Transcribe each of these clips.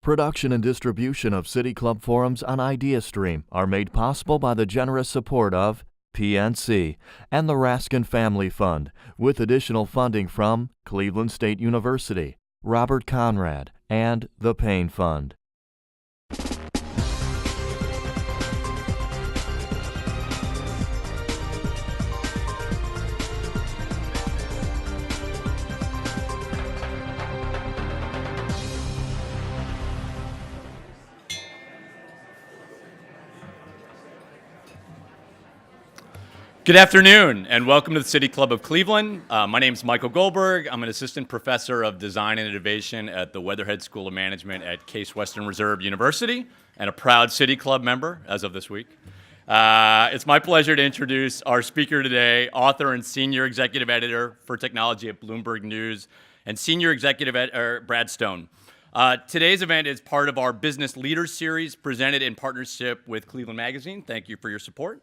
Production and distribution of City Club forums on ideastream are made possible by the generous support of PNC and the Raskin Family Fund, with additional funding from Cleveland State University, Robert Conrad, and the Payne Fund. Good afternoon, and welcome to the City Club of Cleveland. My name is Michael Goldberg. I'm an assistant professor of design and innovation at the Weatherhead School of Management at Case Western Reserve University, and a proud City Club member as of this week. It's my pleasure to introduce our speaker today, author and senior executive editor for technology at Bloomberg News, and senior executive editor Brad Stone. Today's event is part of our Business Leaders Series presented in partnership with Cleveland Magazine. Thank you for your support.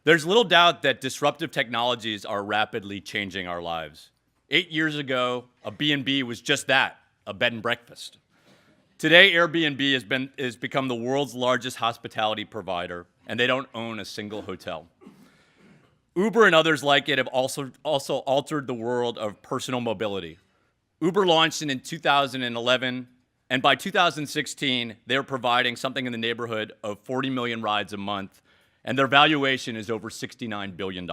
There's little doubt that disruptive technologies are rapidly changing our lives. 8 years ago, a B&B was just that, a bed and breakfast. Today, Airbnb has become the world's largest hospitality provider, and they don't own a single hotel. Uber and others like it have also altered the world of personal mobility. Uber launched in 2011, and by 2016, they were providing something in the neighborhood of 40 million rides a month, and their valuation is over $69 billion.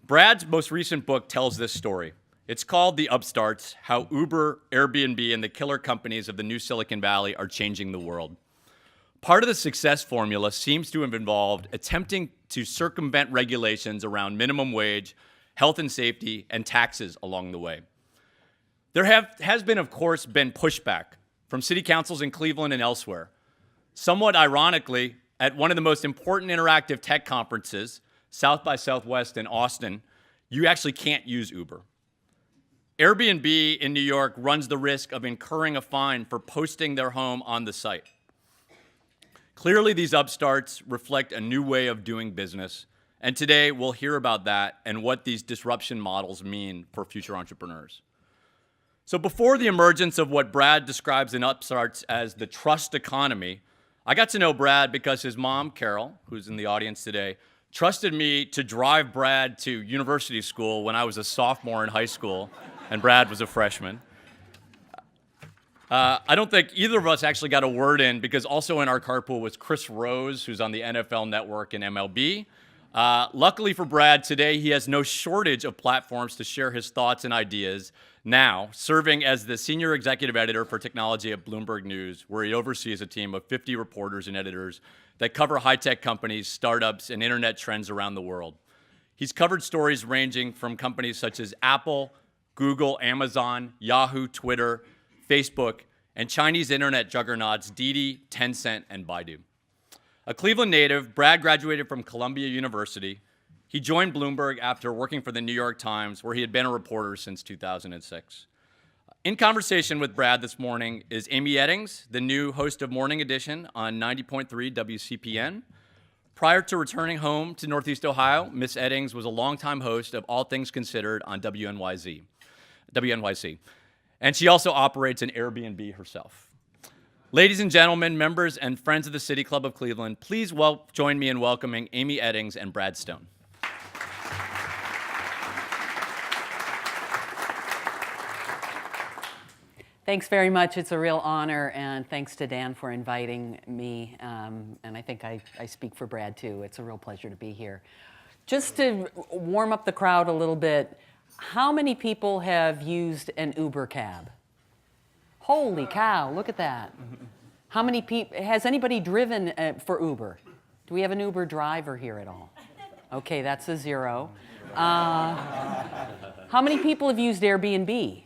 Brad's most recent book tells this story. It's called The Upstarts: How Uber, Airbnb, and the killer companies of the new Silicon Valley are changing the world. Part of the success formula seems to have involved attempting to circumvent regulations around minimum wage, health and safety, and taxes along the way. There has been, of course, pushback from city councils in Cleveland and elsewhere. Somewhat ironically, at one of the most important interactive tech conferences, South by Southwest in Austin, you actually can't use Uber. Airbnb in New York runs the risk of incurring a fine for posting their home on the site. Clearly, these upstarts reflect a new way of doing business, and today we'll hear about that and what these disruption models mean for future entrepreneurs. So before the emergence of what Brad describes in Upstarts as the trust economy, I got to know Brad because his mom, Carol, who's in the audience today, trusted me to drive Brad to university school when I was a sophomore in high school and Brad was a freshman. I don't think either of us actually got a word in because also in our carpool was Chris Rose, who's on the NFL Network and MLB. Luckily for Brad, today he has no shortage of platforms to share his thoughts and ideas, now serving as the senior executive editor for technology at Bloomberg News, where he oversees a team of 50 reporters and editors that cover high-tech companies, startups, and internet trends around the world. He's covered stories ranging from companies such as Apple, Google, Amazon, Yahoo, Twitter, Facebook, and Chinese internet juggernauts Didi, Tencent, and Baidu. A Cleveland native, Brad graduated from Columbia University. He joined Bloomberg after working for the New York Times, where he had been a reporter since 2006. In conversation with Brad this morning is Amy Eddings, the new host of Morning Edition on 90.3 WCPN. Prior to returning home to Northeast Ohio, Miss Eddings was a longtime host of All Things Considered on WNYC. And she also operates an Airbnb herself. Ladies and gentlemen, members and friends of the City Club of Cleveland, please join me in welcoming Amy Eddings and Brad Stone. Thanks very much. It's a real honor, and thanks to Dan for inviting me. And I think I speak for Brad, too. It's a real pleasure to be here. Just to warm up the crowd a little bit, how many people have used an Uber cab? Holy cow, look at that. How many people, has anybody driven for Uber? Do we have an Uber driver here at all? Okay, that's a zero. How many people have used Airbnb?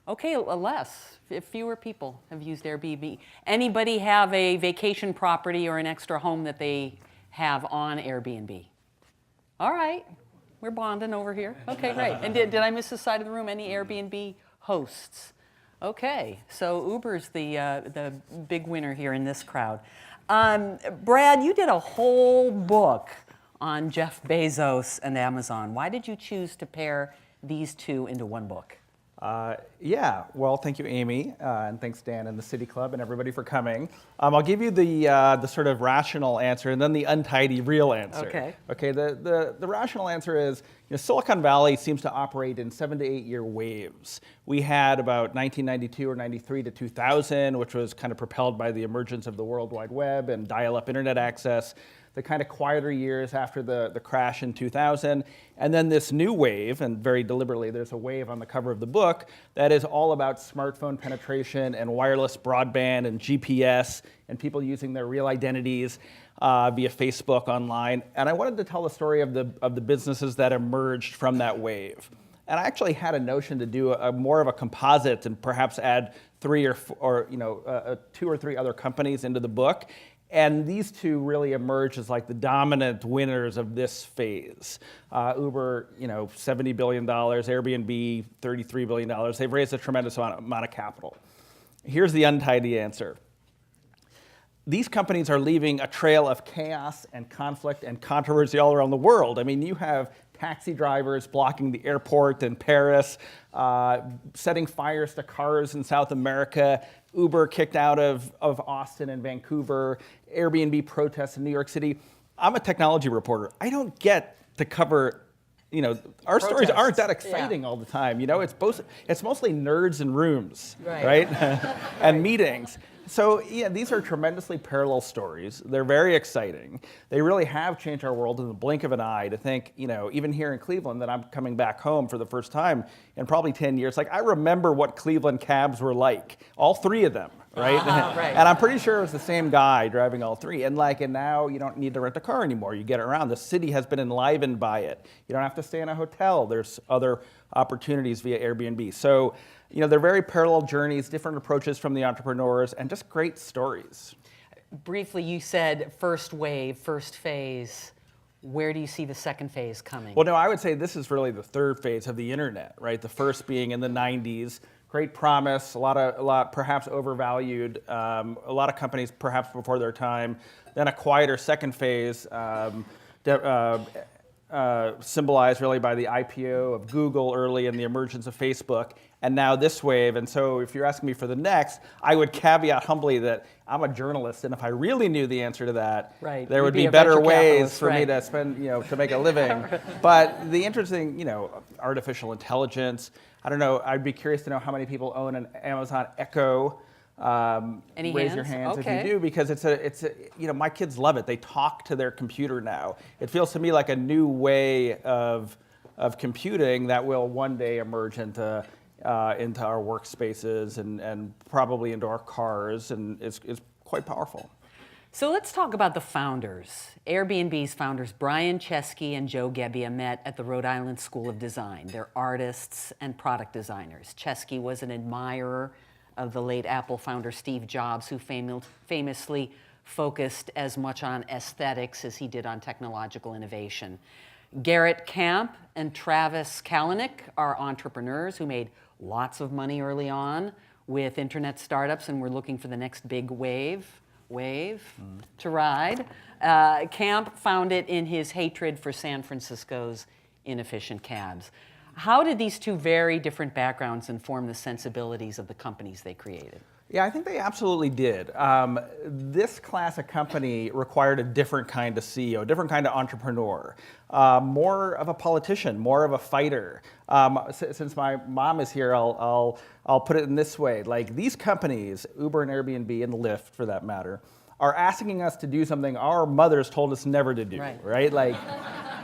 Okay, less. Fewer people have used Airbnb. Anybody have a vacation property or an extra home that they have on Airbnb? All right, we're bonding over here. Okay, great. And did I miss this side of the room? Any Airbnb hosts? Okay, so Uber's the big winner here in this crowd. Brad, you did a whole book on Jeff Bezos and Amazon. Why did you choose to pair these two into one book? Yeah, well, thank you, Amy, and thanks, Dan, and the City Club, and everybody for coming. I'll give you the sort of rational answer, and then the untidy real answer. Okay. Okay. The rational answer is, Silicon Valley seems to operate in 7 to 8 year waves. We had about 1992 or 93 to 2000, which was kind of propelled by the emergence of the World Wide Web and dial-up internet access. The kind of quieter years after the crash in 2000, and then this new wave, and very deliberately there's a wave on the cover of the book, that is all about smartphone penetration and wireless broadband and GPS and people using their real identities via Facebook online. And I wanted to tell the story of the businesses that emerged from that wave. And I actually had a notion to do more of a composite and perhaps add 3 or 2 or 3 other companies into the book. And these two really emerge as like the dominant winners of this phase. Uber, $70 billion, Airbnb, $33 billion. They've raised a tremendous amount of capital. Here's the untidy answer. These companies are leaving a trail of chaos and conflict and controversy all around the world. I mean, you have taxi drivers blocking the airport in Paris, setting fires to cars in South America, Uber kicked out of Austin and Vancouver, Airbnb protests in New York City. I'm a technology reporter. I don't get to cover, our stories aren't that exciting all the time. It's mostly nerds in rooms, right? And meetings. So these are tremendously parallel stories. They're very exciting. They really have changed our world in the blink of an eye. To think, even here in Cleveland, that I'm coming back home for the first time in probably 10 years. Like, I remember what Cleveland cabs were like, all 3 of them, right? Right. And I'm pretty sure it was the same guy driving all 3. And now you don't need to rent a car anymore. You get around. The city has been enlivened by it. You don't have to stay in a hotel. There's other opportunities via Airbnb. So, they're very parallel journeys, different approaches from the entrepreneurs, and just great stories. Briefly, you said first wave, first phase. Where do you see the second phase coming? Well, no, I would say this is really the third phase of the internet, right? The first being in the 90s. Great promise, a lot perhaps overvalued, a lot of companies perhaps before their time. Then a quieter second phase, symbolized really by the IPO of Google early and the emergence of Facebook, and now this wave. And so if you're asking me for the next, I would caveat humbly that I'm a journalist, and if I really knew the answer to that, there would be better ways for me to spend, to make a living. But the interesting, artificial intelligence, I don't know, I'd be curious to know how many people own an Amazon Echo. Any raise hands? your hands Okay. if you do, because it's a my kids love it. They talk to their computer now. It feels to me like a new way of computing that will one day emerge into our workspaces and probably into our cars, and it's quite powerful. So let's talk about the founders. Airbnb's founders, Brian Chesky and Joe Gebbia, met at the Rhode Island School of Design. They're artists and product designers. Chesky was an admirer of the late Apple founder Steve Jobs, who famously focused as much on aesthetics as he did on technological innovation. Garrett Camp and Travis Kalanick are entrepreneurs who made lots of money early on with internet startups and were looking for the next big wave to ride. Camp found it in his hatred for San Francisco's inefficient cabs. How did these two very different backgrounds inform the sensibilities of the companies they created? Yeah, I think they absolutely did. This class of company required a different kind of CEO, a different kind of entrepreneur, more of a politician, more of a fighter. Since my mom is here, I'll put it in this way: like, these companies, Uber and Airbnb and Lyft, for that matter, are asking us to do something our mothers told us never to do. Right? Like,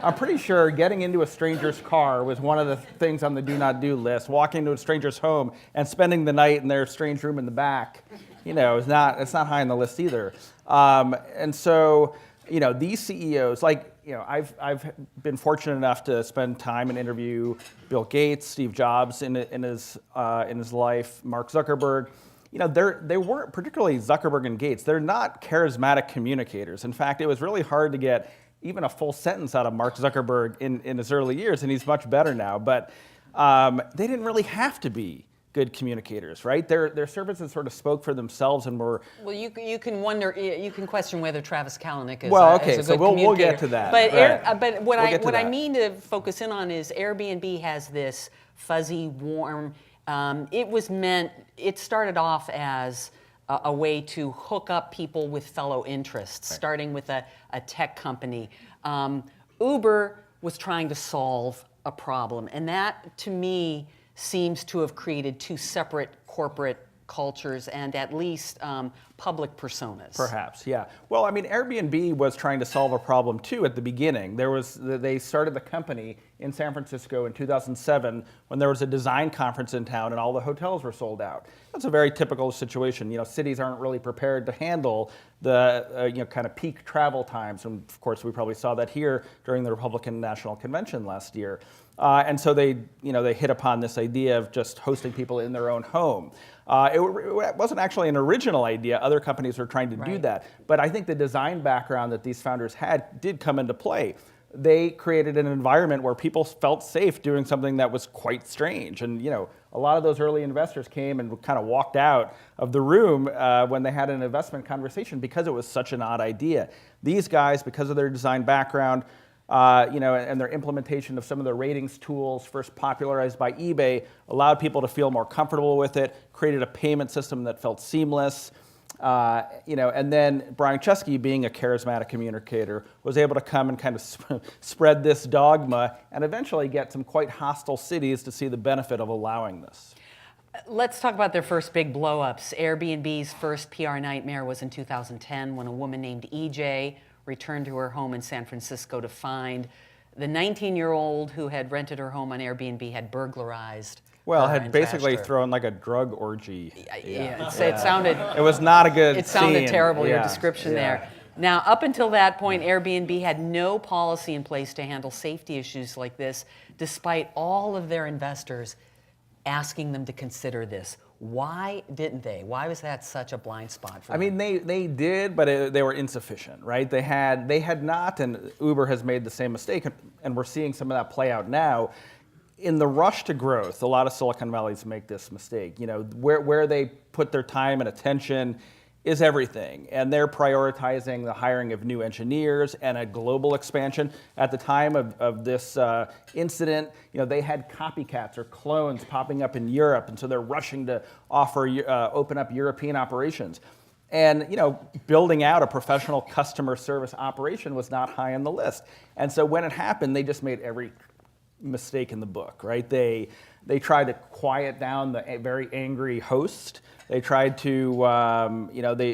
I'm pretty sure getting into a stranger's car was one of the things on the do not do list. Walking into a stranger's home and spending the night in their strange room in the back, it's not high on the list either. And so, these CEOs, I've been fortunate enough to spend time and interview Bill Gates, Steve Jobs in his life, Mark Zuckerberg. They weren't, particularly Zuckerberg and Gates, they're not charismatic communicators. In fact, it was really hard to get even a full sentence out of Mark Zuckerberg in his early years, and he's much better now. But they didn't really have to be good communicators, right? Their services sort of spoke for themselves and were. Well, you can question whether Travis Kalanick is, is a so good communicator. We'll get to that. But what We'll I mean to focus in on is Airbnb has this fuzzy, warm, It started off as a way to hook up people with fellow interests, starting with a tech company. Uber was trying to solve a problem, and that, to me, seems to have created two separate corporate cultures and at least public personas. Perhaps, yeah. Well, I mean, Airbnb was trying to solve a problem too at the beginning. They started the company in San Francisco in 2007 when there was a design conference in town and all the hotels were sold out. That's a very typical situation. You know, cities aren't really prepared to handle the kind of peak travel times, and of course we probably saw that here during the Republican National Convention last year. And so they hit upon this idea of just hosting people in their own home. It wasn't actually an original idea. Other companies were trying to do that. But I think the design background that these founders had did come into play. They created an environment where people felt safe doing something that was quite strange. And a lot of those early investors came and kind of walked out of the room when they had an investment conversation because it was such an odd idea. These guys, because of their design background, and their implementation of some of the ratings tools, first popularized by eBay, allowed people to feel more comfortable with it, created a payment system that felt seamless. And then Brian Chesky, being a charismatic communicator, was able to come and kind of spread this dogma and eventually get some quite hostile cities to see the benefit of allowing this. Let's talk about their first big blow-ups. Airbnb's first PR nightmare was in 2010 when a woman named EJ returned to her home in San Francisco to find the 19-year-old who had rented her home on Airbnb had burglarized Well, her had and basically trashed her. thrown like a drug orgy. It sounded It was not a good it sounded scene. terrible, your Yeah, description yeah. there. Now, up until that point, Airbnb had no policy in place to handle safety issues like this, despite all of their investors asking them to consider this. Why didn't they? Why was that such a blind spot for them? I mean, they did, but they were insufficient, right? They had not, and Uber has made the same mistake, and we're seeing some of that play out now. In the rush to growth, a lot of Silicon Valleys make this mistake. Where they put their time and attention is everything, and they're prioritizing the hiring of new engineers and a global expansion. At the time of this incident, they had copycats or clones popping up in Europe, and so they're rushing to open up European operations. And building out a professional customer service operation was not high on the list. And so when it happened, they just made every mistake in the book, right? They tried to quiet down the very angry host. They tried to,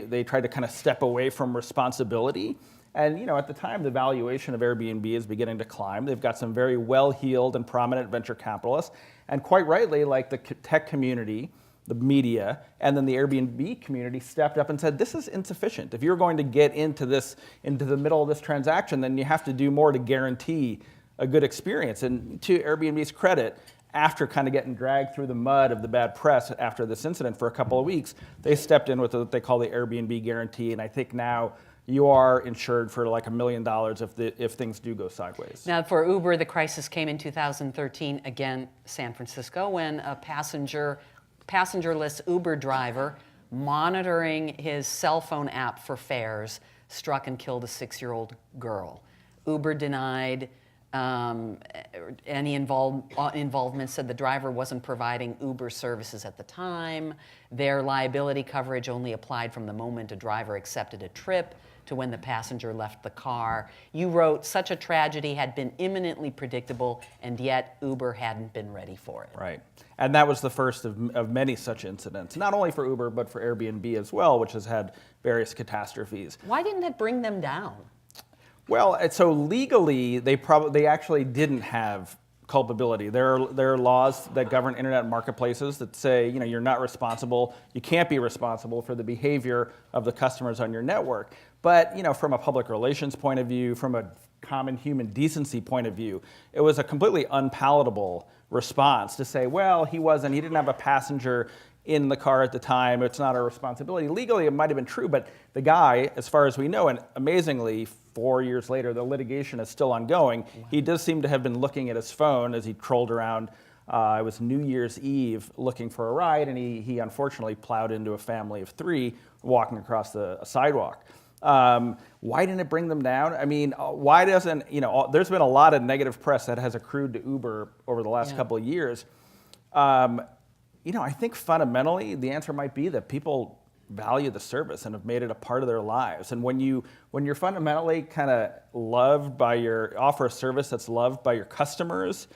they tried to kind of step away from responsibility. And at the time, the valuation of Airbnb is beginning to climb. They've got some very well-heeled and prominent venture capitalists, and quite rightly, like the tech community, the media, and then the Airbnb community stepped up and said, this is insufficient. If you're going to get into the middle of this transaction, then you have to do more to guarantee a good experience. And to Airbnb's credit, after kind of getting dragged through the mud of the bad press after this incident for a couple of weeks, they stepped in with what they call the Airbnb Guarantee, and I think now you are insured for like $1 million if things do go sideways. Now, for Uber, the crisis came in 2013, again, San Francisco, when a passengerless Uber driver monitoring his cell phone app for fares struck and killed a 6-year-old girl. Uber denied any involvement, said the driver wasn't providing Uber services at the time. Their liability coverage only applied from the moment a driver accepted a trip to when the passenger left the car. You wrote, such a tragedy had been imminently predictable, and yet Uber hadn't been ready for it. Right. And that was the first of many such incidents, not only for Uber, but for Airbnb as well, which has had various catastrophes. Why didn't that bring them down? Well, so legally, they actually didn't have culpability. There are laws that govern internet marketplaces that say, you're not responsible, you can't be responsible for the behavior of the customers on your network. But, from a public relations point of view, from a common human decency point of view, it was a completely unpalatable response to say, well, he didn't have a passenger in the car at the time, it's not our responsibility. Legally, it might have been true, but the guy, as far as we know, and amazingly, 4 years later, the litigation is still ongoing. Wow. He does seem to have been looking at his phone as he trolled around. It was New Year's Eve looking for a ride, and he unfortunately plowed into a family of 3 walking across a sidewalk. Why didn't it bring them down? I mean, why doesn't, there's been a lot of negative press that has accrued to Uber over the last couple of years. I think fundamentally the answer might be that people value the service and have made it a part of their lives. And when you're fundamentally kind of offer a service that's loved by your customers,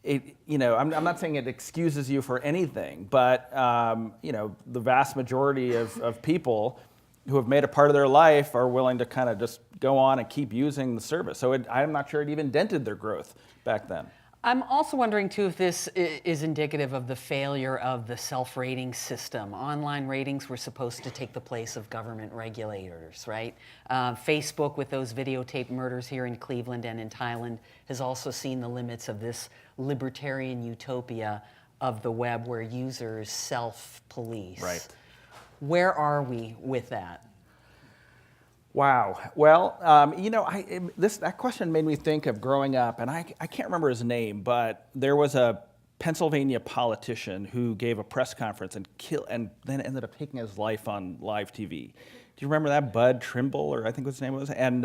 I'm not saying it excuses you for anything, but the vast majority of people who have made it part of their life are willing to kind of just go on and keep using the service. So I'm not sure it even dented their growth back then. I'm also wondering, too, if this is indicative of the failure of the self-rating system. Online ratings were supposed to take the place of government regulators, right? Facebook, with those videotaped murders here in Cleveland and in Thailand, has also seen the limits of this libertarian utopia of the web where users self-police. Right. Where are we with that? Wow. Well, that question made me think of growing up, and I can't remember his name, but there was a Pennsylvania politician who gave a press conference and then ended up taking his life on live TV. Do you remember that? Bud Trimble, or I think his name was? And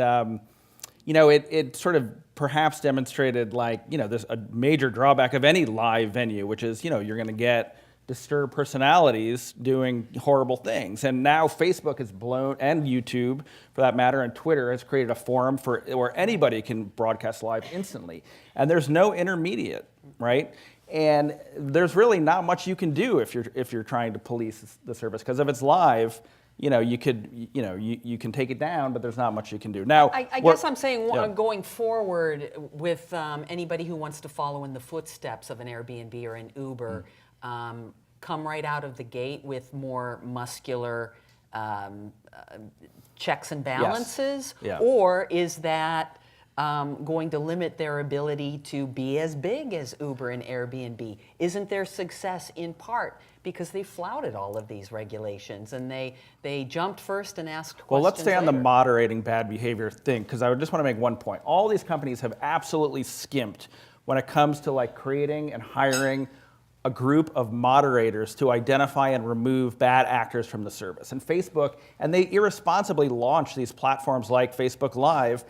it sort of perhaps demonstrated there's a major drawback of any live venue, which is you're going to get disturbed personalities doing horrible things. And now Facebook has blown, and YouTube for that matter, and Twitter has created a forum where anybody can broadcast live instantly. And there's no intermediate, right? And there's really not much you can do if you're trying to police the service, because if it's live, you can take it down, but there's not much you can do. Now, I guess I'm saying going forward with anybody who wants to follow in the footsteps of an Airbnb or an Uber, come right out of the gate with more muscular checks and balances? Yes. Yeah. Or is that going to limit their ability to be as big as Uber and Airbnb? Isn't their success in part because they flouted all of these regulations and they jumped first and asked questions Well, let's stay on the later? moderating bad behavior thing, because I just want to make one point. All these companies have absolutely skimped when it comes to creating and hiring a group of moderators to identify and remove bad actors from the service. And Facebook, and they irresponsibly launch these platforms like Facebook Live,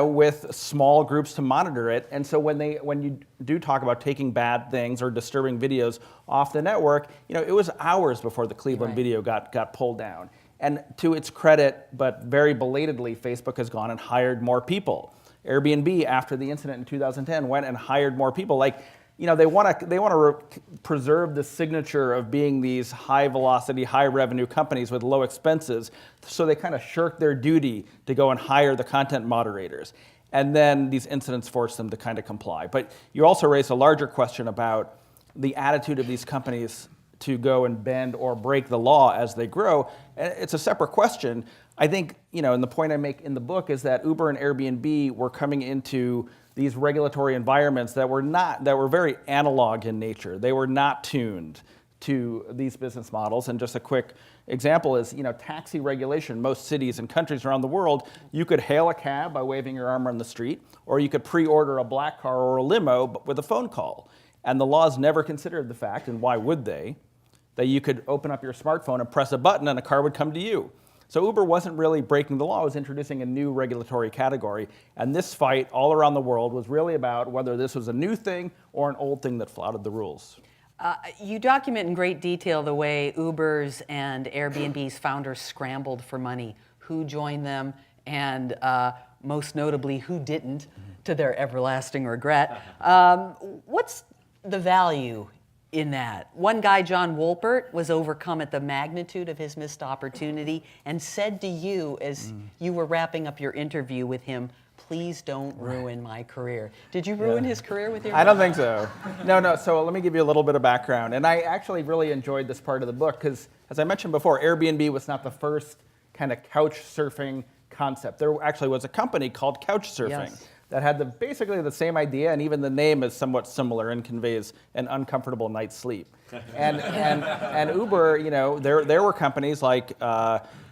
with small groups to monitor it. And so when you do talk about taking bad things or disturbing videos off the network, it was hours before the Cleveland video got pulled down. And to its credit, but very belatedly, Facebook has gone and hired more people. Airbnb, after the incident in 2010, went and hired more people. They want to preserve the signature of being these high velocity, high revenue companies with low expenses. So they kind of shirk their duty to go and hire the content moderators. And then these incidents force them to kind of comply. But you also raised a larger question about the attitude of these companies to go and bend or break the law as they grow. And it's a separate question. I think, and the point I make in the book is that Uber and Airbnb were coming into these regulatory environments that were very analog in nature. They were not tuned to these business models. And just a quick example is, taxi regulation. Most cities and countries around the world, you could hail a cab by waving your arm on the street, or you could pre-order a black car or a limo with a phone call. And the laws never considered the fact, and why would they, that you could open up your smartphone and press a button and a car would come to you. So Uber wasn't really breaking the law, it was introducing a new regulatory category. And this fight all around the world was really about whether this was a new thing or an old thing that flouted the rules. You document in great detail the way Uber's and Airbnb's founders scrambled for money, who joined them, and most notably, who didn't, to their everlasting regret. What's the value in that? One guy, John Wolpert, was overcome at the magnitude of his missed opportunity and said to you as you were wrapping up your interview with him, "Please don't ruin my career." Did you ruin his career with your I don't think so. No. So let me give you a little bit of background. And I actually really enjoyed this part of the book because, as I mentioned before, Airbnb was not the first kind of couch surfing concept. There actually was a company called Couchsurfing that had basically the same idea, and even the name is somewhat similar and conveys an uncomfortable night's sleep. and Uber, there were companies like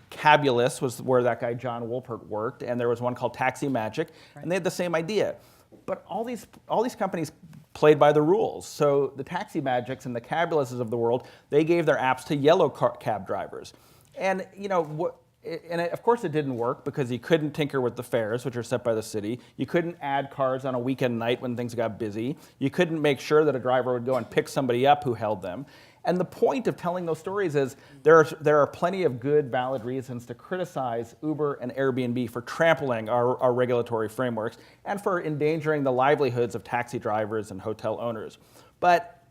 Cabulous was where that guy John Wolpert worked, and there was one called Taxi Magic, and they had the same idea. But all these companies played by the rules. So the Taxi Magics and the Cabulouses of the world, they gave their apps to yellow cab drivers. And of course it didn't work because you couldn't tinker with the fares, which are set by the city. You couldn't add cars on a weekend night when things got busy. You couldn't make sure that a driver would go and pick somebody up who held them. And the point of telling those stories is there are plenty of good, valid reasons to criticize Uber and Airbnb for trampling our regulatory frameworks and for endangering the livelihoods of taxi drivers and hotel owners. But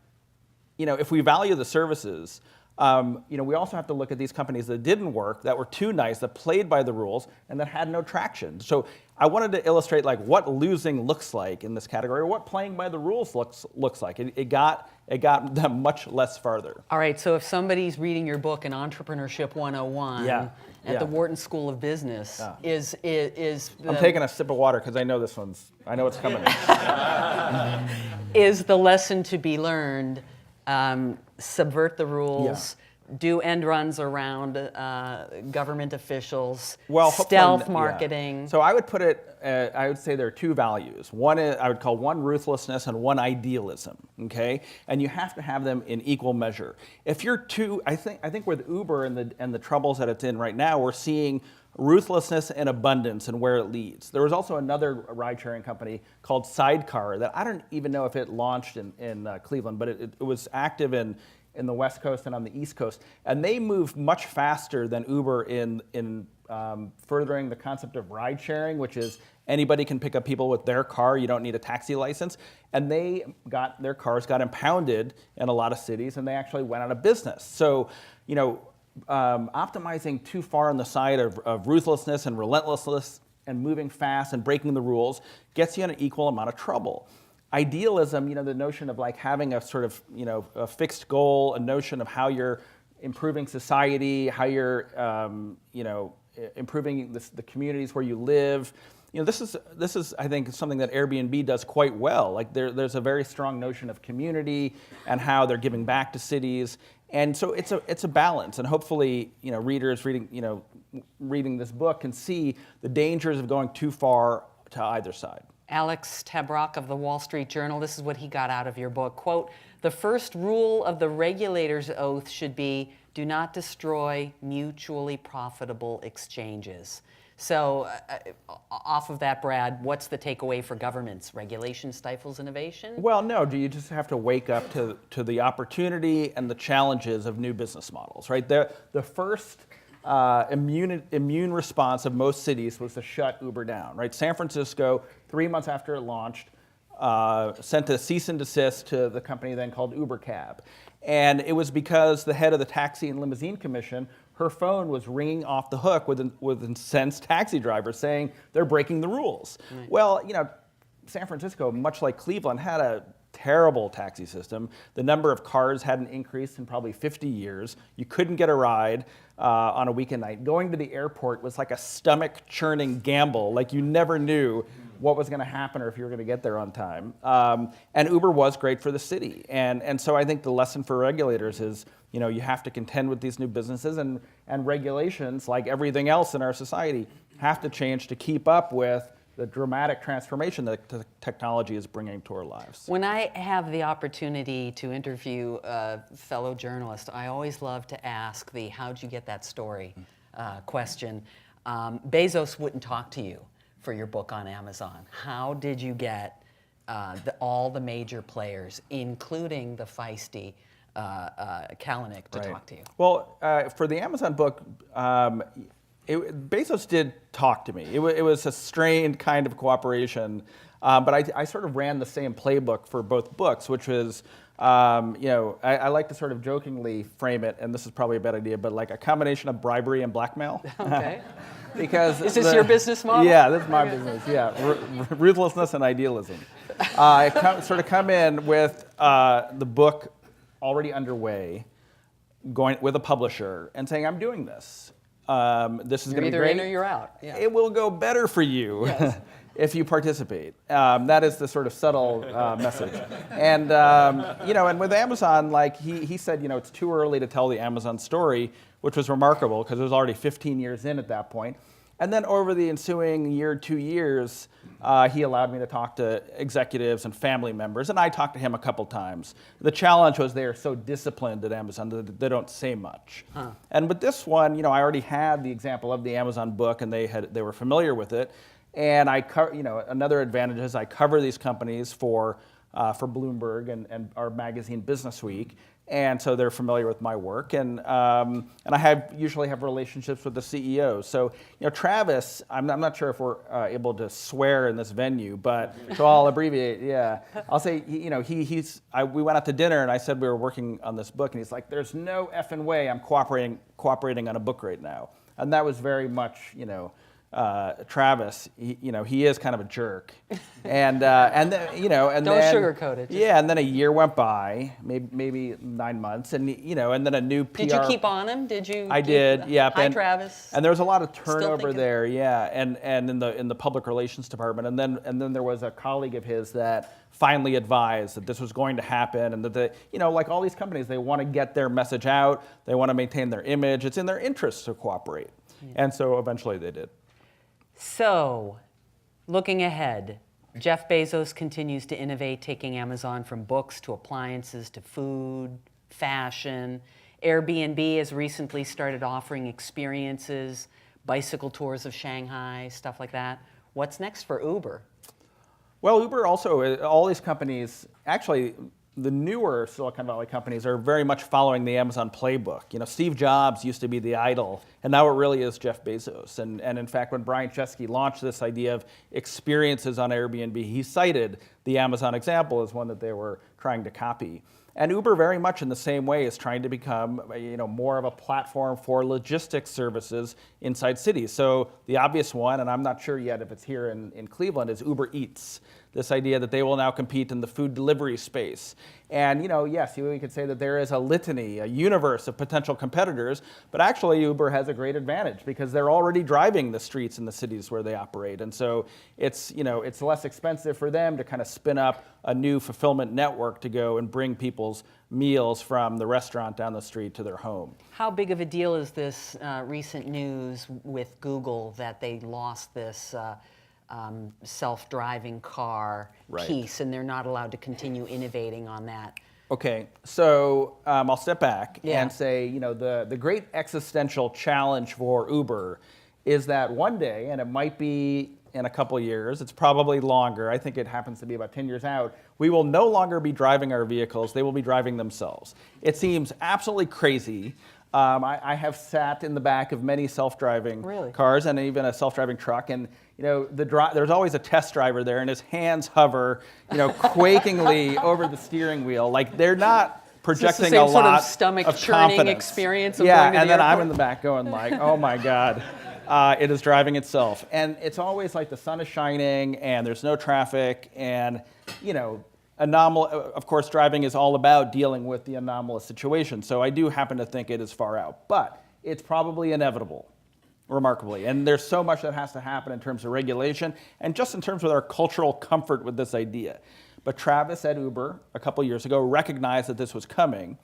if we value the services, we also have to look at these companies that didn't work, that were too nice, that played by the rules, and that had no traction. So I wanted to illustrate what losing looks like in this category, or what playing by the rules looks like. It got them much less farther. All right, so if somebody's reading your book, an Entrepreneurship 101, at the Wharton School of Business, is I'm taking a sip of water because I know it's coming. Is the lesson to be learned, subvert the rules, do end runs around government officials, stealth marketing? So I would put it, I would say there are two values. One is, I would call one ruthlessness and one idealism, okay? And you have to have them in equal measure. If you're I think with Uber and the troubles that it's in right now, we're seeing ruthlessness and abundance and where it leads. There was also another ride-sharing company called Sidecar that I don't even know if it launched in Cleveland, but it was active in the West Coast and on the East Coast. And they moved much faster than Uber in furthering the concept of ride-sharing, which is anybody can pick up people with their car. You don't need a taxi license. And their cars got impounded in a lot of cities, and they actually went out of business. So, optimizing too far on the side of ruthlessness and relentlessness and moving fast and breaking the rules gets you in an equal amount of trouble. Idealism, the notion of having a sort of, a fixed goal, a notion of how you're improving society, how you're, improving the communities where you live. This is I think something that Airbnb does quite well. There's a very strong notion of community and how they're giving back to cities. And so it's a balance, and hopefully, readers reading this book can see the dangers of going too far to either side. Alex Tabrock of the Wall Street Journal, this is what he got out of your book. Quote, "The first rule of the regulator's oath should be, do not destroy mutually profitable exchanges." So off of that, Brad, what's the takeaway for governments? Regulation stifles innovation? Well, no. Do you just have to wake up to the opportunity and the challenges of new business models, right? The first immune response of most cities was to shut Uber down, right? San Francisco, 3 months after it launched, sent a cease and desist to the company then called Uber Cab. And it was because the head of the Taxi and Limousine Commission, her phone was ringing off the hook with incensed taxi drivers saying they're breaking the rules. Right. Well, San Francisco, much like Cleveland, had a terrible taxi system. The number of cars hadn't increased in probably 50 years. You couldn't get a ride on a weekend night. Going to the airport was like a stomach-churning gamble. You never knew what was going to happen or if you were going to get there on time. And Uber was great for the city. And so I think the lesson for regulators is, you have to contend with these new businesses, and regulations, like everything else in our society, have to change to keep up with the dramatic transformation that technology is bringing to our lives. When I have the opportunity to interview a fellow journalist, I always love to ask the "how'd you get that story" question. Bezos wouldn't talk to you for your book on Amazon. How did you get all the major players, including the feisty Kalanick, to talk to you? Well, for the Amazon book, Bezos did talk to me. It was a strained kind of cooperation, but I sort of ran the same playbook for both books, which was, I like to sort of jokingly frame it, and this is probably a bad idea, but a combination of bribery and blackmail. Okay. Because is this your business model? Yeah, this is my business. Yeah, ruthlessness and idealism. I come in with the book already underway, going with a publisher and saying, "I'm doing this. This is going to be great. You're either in or you're out. Yeah. It will go better for you." Yes. If you participate. That is the sort of subtle message. And, and with Amazon, he said, it's too early to tell the Amazon story, which was remarkable because it was already 15 years in at that point. And then over the ensuing year, 2 years, he allowed me to talk to executives and family members, and I talked to him a couple times. The challenge was they are so disciplined at Amazon that they don't say much. And with this one, I already had the example of the Amazon book, and they were familiar with it. And another advantage is I cover these companies for Bloomberg and our magazine Business Week. And so they're familiar with my work, and I usually have relationships with the CEOs. So Travis, I'm not sure if we're able to swear in this venue, but so I'll abbreviate. Yeah, I'll say we went out to dinner, and I said we were working on this book, and he's like, "There's no effing way I'm cooperating on a book right now," and that was very much Travis. He is kind of a jerk, and then Don't sugarcoat it. Yeah, and then a year went by, maybe 9 months, and and then a new PR. Did you keep on him? Did you? I did. Yeah. Hi, Travis. And there was a lot of turnover thinking. there. Yeah, and in the public relations department, and then there was a colleague of his that finally advised that this was going to happen, and that like all these companies, they want to get their message out, they want to maintain their image. It's in their interest to cooperate, and so eventually they did. So, looking ahead, Jeff Bezos continues to innovate, taking Amazon from books to appliances to food, fashion. Airbnb has recently started offering experiences, bicycle tours of Shanghai, stuff like that. What's next for Uber? Well, Uber also, all these companies, actually, the newer Silicon Valley companies are very much following the Amazon playbook. Steve Jobs used to be the idol, and now it really is Jeff Bezos. And in fact, when Brian Chesky launched this idea of experiences on Airbnb, he cited the Amazon example as one that they were trying to copy. And Uber very much in the same way is trying to become more of a platform for logistics services inside cities. So the obvious one, and I'm not sure yet if it's here in Cleveland, is Uber Eats. This idea that they will now compete in the food delivery space. And yes, we could say that there is a litany, a universe of potential competitors, but actually Uber has a great advantage because they're already driving the streets in the cities where they operate. And so it's less expensive for them to kind of spin up a new fulfillment network to go and bring people's meals from the restaurant down the street to their home. How big of a deal is this recent news with Google that they lost this self-driving car piece, and they're not allowed to continue innovating on that? Okay, so I'll step back and say, the great existential challenge for Uber is that one day, and it might be in a couple years, it's probably longer, I think it happens to be about 10 years out, we will no longer be driving our vehicles, they will be driving themselves. It seems absolutely crazy. I have sat in the back of many self-driving cars and even a self-driving truck, and there's always a test driver there, and his hands hover, quakingly over the steering wheel, like they're not projecting a lot sort of stomach churning confidence. Experience of going to and the then airport? I'm in the back going like, oh my God, it is driving itself, and it's always like the sun is shining and there's no traffic, and of course, driving is all about dealing with the anomalous situation. So I do happen to think it is far out, but it's probably inevitable, remarkably. And there's so much that has to happen in terms of regulation and just in terms of our cultural comfort with this idea. But Travis at Uber a couple years ago recognized that this was coming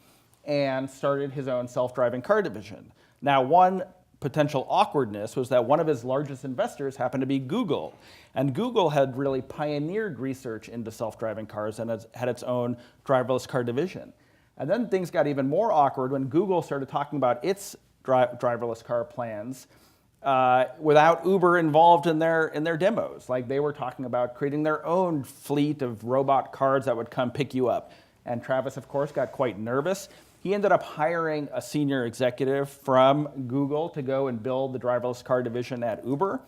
and started his own self-driving car division. Now, one potential awkwardness was that one of his largest investors happened to be Google. And Google had really pioneered research into self-driving cars and had its own driverless car division. And then things got even more awkward when Google started talking about its driverless car plans without Uber involved in their demos. Like they were talking about creating their own fleet of robot cars that would come pick you up. And Travis, of course, got quite nervous. He ended up hiring a senior executive from Google to go and build the driverless car division at Uber.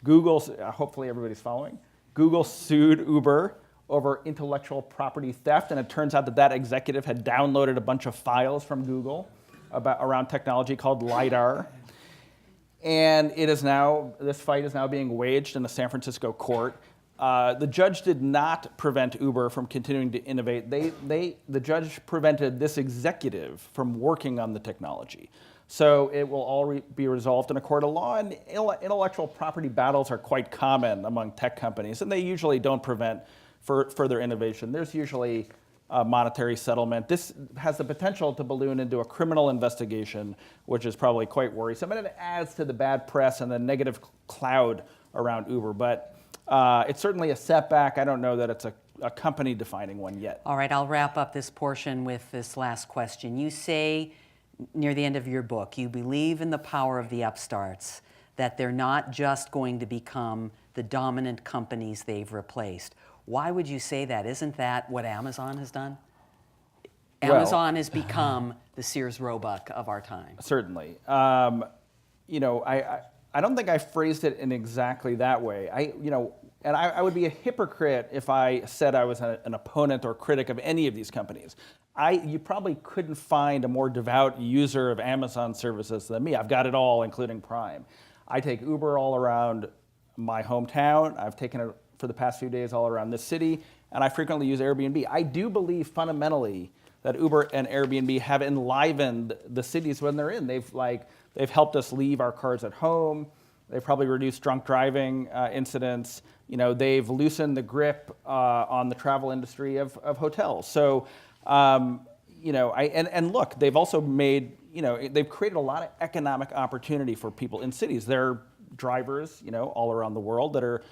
Hopefully everybody's following, Google sued Uber over intellectual property theft, and it turns out that executive had downloaded a bunch of files from Google around technology called LiDAR. And this fight is now being waged in a San Francisco court. The judge did not prevent Uber from continuing to innovate. The judge prevented this executive from working on the technology. So it will all be resolved in a court of law, and intellectual property battles are quite common among tech companies, and they usually don't prevent further innovation. There's usually monetary settlement. This has the potential to balloon into a criminal investigation, which is probably quite worrisome. And it adds to the bad press and the negative cloud around Uber. But it's certainly a setback. I don't know that it's a company-defining one yet. All right, I'll wrap up this portion with this last question. You say near the end of your book, you believe in the power of the upstarts, that they're not just going to become the dominant companies they've replaced. Why would you say that? Isn't that what Amazon has done? Amazon has become the Sears Roebuck of our time. Certainly. I don't think I phrased it in exactly that way. I would be a hypocrite if I said I was an opponent or critic of any of these companies. You probably couldn't find a more devout user of Amazon services than me. I've got it all, including Prime. I take Uber all around my hometown. I've taken it for the past few days all around this city, and I frequently use Airbnb. I do believe fundamentally that Uber and Airbnb have enlivened the cities when they're in. They've helped us leave our cars at home. They've probably reduced drunk driving incidents. They've loosened the grip on the travel industry of hotels. So, look, they've also made, they've created a lot of economic opportunity for people in cities. There are drivers, all around the world that are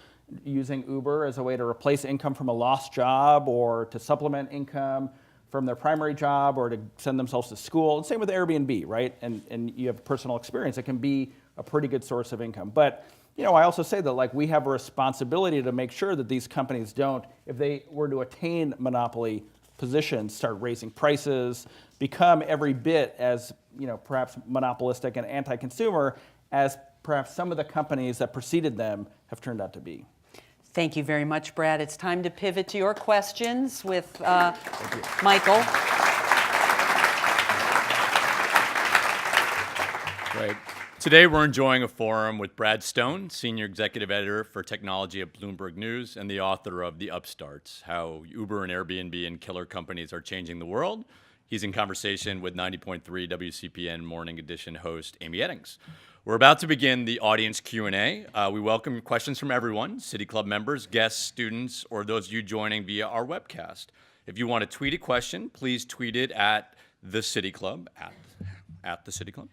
using Uber as a way to replace income from a lost job or to supplement income from their primary job or to send themselves to school. And same with Airbnb, right? And you have personal experience. It can be a pretty good source of income. But I also say that we have a responsibility to make sure that these companies don't, if they were to attain monopoly positions, start raising prices, become every bit as perhaps monopolistic and anti-consumer as perhaps some of the companies that preceded them have turned out to be. Thank you very much, Brad. It's time to pivot to your questions with Michael. Right. Today we're enjoying a forum with Brad Stone, Senior Executive Editor for Technology at Bloomberg News and the author of The Upstarts, How Uber and Airbnb and Killer Companies Are Changing the World. He's in conversation with 90.3 WCPN Morning Edition host Amy Eddings. We're about to begin the audience Q&A. We welcome questions from everyone, City Club members, guests, students, or those of you joining via our webcast. If you want to tweet a question, please tweet it at the City Club, at the City Club.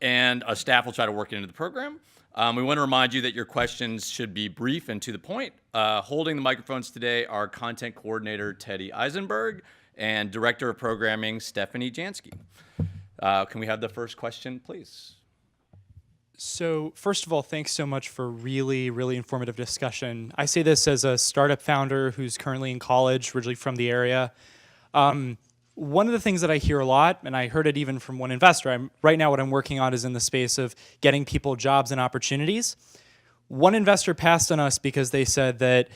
And a staff will try to work it into the program. We want to remind you that your questions should be brief and to the point. Holding the microphones today are Content Coordinator Teddy Eisenberg and Director of Programming Stephanie Jansky. Can we have the first question, please? So first of all, thanks so much for really, really informative discussion. I say this as a startup founder who's currently in college, originally from the area. One of the things that I hear a lot, and I heard it even from one investor, right now what I'm working on is in the space of getting people jobs and opportunities. One investor passed on us because they said that,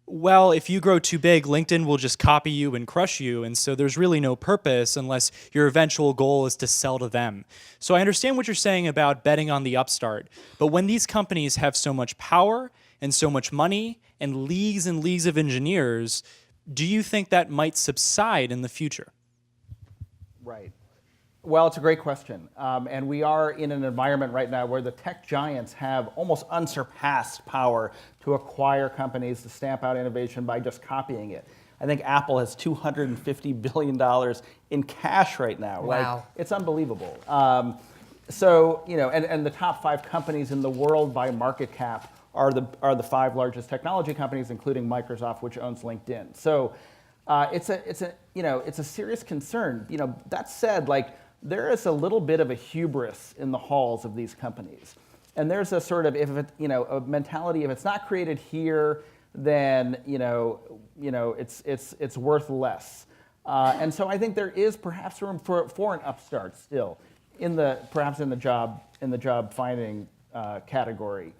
well, if you grow too big, LinkedIn will just copy you and crush you, and so there's really no purpose unless your eventual goal is to sell to them. So I understand what you're saying about betting on the upstart, but when these companies have so much power and so much money and leagues of engineers, do you think that might subside in the future? Right. Well, it's a great question. And we are in an environment right now where the tech giants have almost unsurpassed power to acquire companies, to stamp out innovation by just copying it. I think Apple has $250 billion in cash right now. Wow. It's unbelievable. And the top 5 companies in the world by market cap are the 5 largest technology companies, including Microsoft, which owns LinkedIn. So it's a serious concern. That said, there is a little bit of a hubris in the halls of these companies. And there's a sort of, a mentality, if it's not created here, then, it's worth less. And so I think there is perhaps room for an upstart still, perhaps in the job finding category.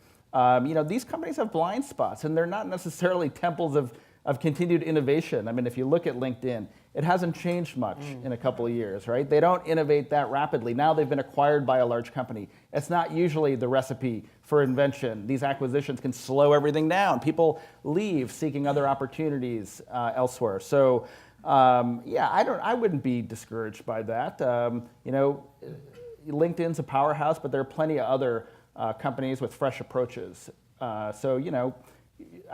These companies have blind spots, and they're not necessarily temples of continued innovation. I mean, if you look at LinkedIn, it hasn't changed much in a couple of years, right? They don't innovate that rapidly. Now they've been acquired by a large company. It's not usually the recipe for invention. These acquisitions can slow everything down. People leave seeking other opportunities elsewhere. So, I wouldn't be discouraged by that. LinkedIn's a powerhouse, but there are plenty of other companies with fresh approaches. I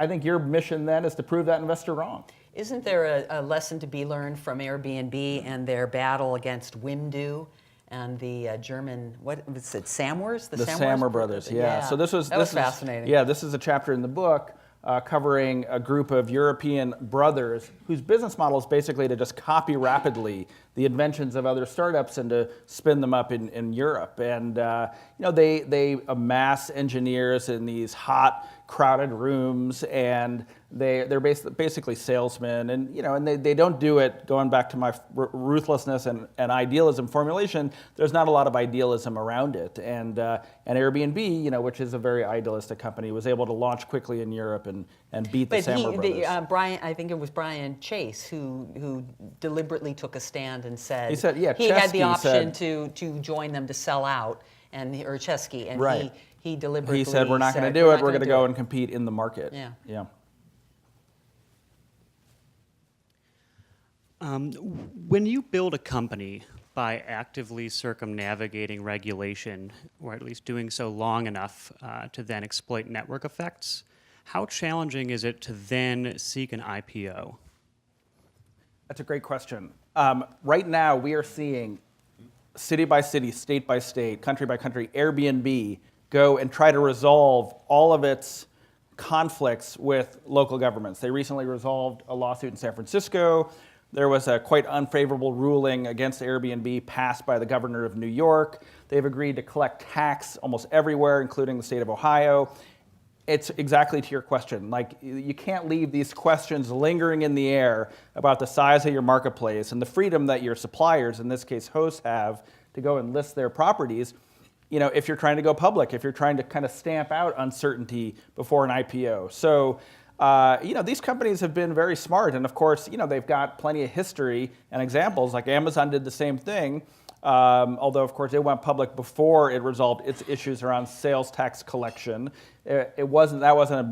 think your mission then is to prove that investor wrong. Isn't there a lesson to be learned from Airbnb and their battle against Wimdu and the German, what was it, Samwers? The Samwer brothers, yeah. So this was fascinating. Yeah, this is a chapter in the book covering a group of European brothers whose business model is basically to just copy rapidly the inventions of other startups and to spin them up in Europe. And they amass engineers in these hot, crowded rooms, and they're basically salesmen, and they don't do it. Going back to my ruthlessness and idealism formulation, there's not a lot of idealism around it. And Airbnb, which is a very idealistic company, was able to launch quickly in Europe and beat the Samwer brothers. Brian, I think it was Brian Chase who deliberately took a stand and said he said, yeah, he had the Chesky option said, to join them to sell out, or Chesky, and right. he deliberately He said, we're not going to do it. We're going to go and compete in the market. Yeah. When you build a company by actively circumnavigating regulation, or at least doing so long enough to then exploit network effects, how challenging is it to then seek an IPO? That's a great question. Right now, we are seeing city by city, state by state, country by country, Airbnb go and try to resolve all of its conflicts with local governments. They recently resolved a lawsuit in San Francisco. There was a quite unfavorable ruling against Airbnb passed by the governor of New York. They've agreed to collect tax almost everywhere, including the state of Ohio. It's exactly to your question. Like, you can't leave these questions lingering in the air about the size of your marketplace and the freedom that your suppliers, in this case hosts, have to go and list their properties. If you're trying to go public, if you're trying to kind of stamp out uncertainty before an IPO. So, these companies have been very smart, and of course, they've got plenty of history and examples. Like Amazon did the same thing, although of course it went public before it resolved its issues around sales tax collection. That wasn't